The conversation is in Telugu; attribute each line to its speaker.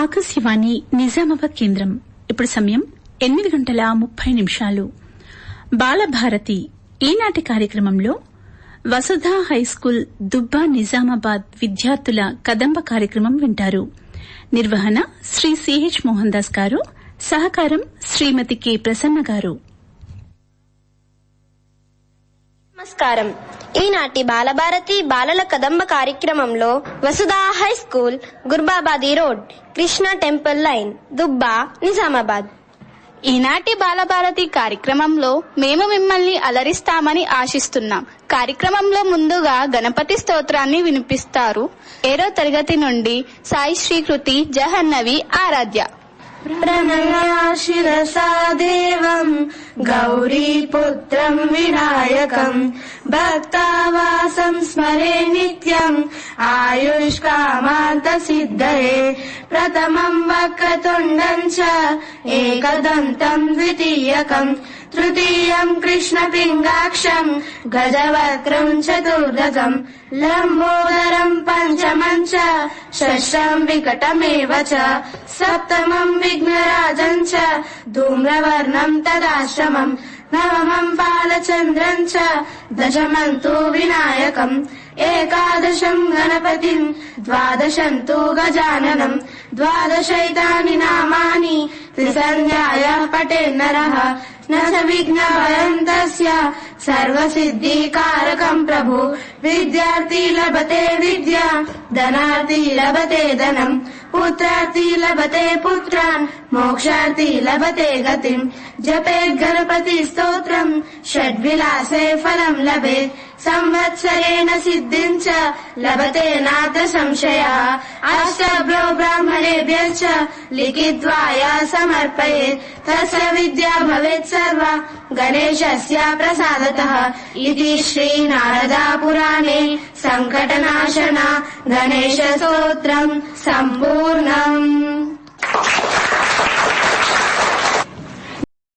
Speaker 1: ఆకాశవాణి నిజామాబాద్ కేంద్రం. ఇప్పుడు సమయం 8:30 బాలభారతి ఈనాటి కార్యక్రమంలో వసుధా హైస్కూల్ దుబ్బా నిజామాబాద్ విద్యార్థుల కదంబ కార్యక్రమం వింటారు. నిర్వహణ శ్రీ సిహెచ్ మోహన్ దాస్ గారు, సహకారం శ్రీమతి కె ప్రసన్న గారు.
Speaker 2: నమస్కారం. ఈనాటి బాలభారతి బాలల కదంబ కార్యక్రమంలో Vasudha high school, Gurbabadi road, Krishna temple line, Dubba, Nizamabad.
Speaker 3: ఈనాటి బాలభారతి కార్యక్రమంలో మేము మిమ్మల్ని అలరిస్తామని ఆశిస్తున్నాం. కార్యక్రమంలో ముందుగా గణపతి స్తోత్రాన్ని వినిపిస్తారు. 7వ తరగతి నుండి సాయి శ్రీకృతి, జహన్నవి, ఆరాధ్య.
Speaker 4: ప్రణయాశిరసా దేవం గౌరీపుత్రం వినాయకం భక్తావాసం స్మరే నిత్యం ఆయుష్కామాంత సిద్ధయే. ప్రథమం వక్రతుండం చ ఏకదంతం ద్వితీయకం తృతీయం కృష్ణపింగాక్షం గజవక్రం చతుర్దశం లంబోదరం పంచమం చ షష్ఠం వికటమేవ చ సప్తమం విఘ్నరాజం చ ధూమ్రవర్ణం తదాశ్రమం నవమం బాలచంద్రం చ దశమం తు వినాయకం ఏకాదశం గణపతిం ద్వాదశం తు గజాననం ద్వాదశైతాని నామాని త్రిసంధ్యాయ పఠేన్నరః న స విఘ్నభయం తస్య సర్వసిద్ధికారకం ప్రభు. విద్యార్థి లభతే విద్యా ధనార్థి లభతే ధనం పుత్రార్థి లభతే పుత్రాన్ మోక్షార్థి లభతే గతిం. జపేత్ గణపతి స్తోత్రం షడ్విలాసే ఫలం లభేత్ సంవత్సరేణ సిద్ధించ లభతే నాత్ర సంశయః. అష్టభ్రో బ్రాహ్మణేభ్యశ్చ లిఖిత్వాయ సమర్పయేత్ తస్య విద్యా భవేత్ సర్వ గణేశస్య ప్రసాదతః. ఇది శ్రీ నారదా పురాణే సంకటనాశన గణేశ స్తోత్రం సంపూర్ణం.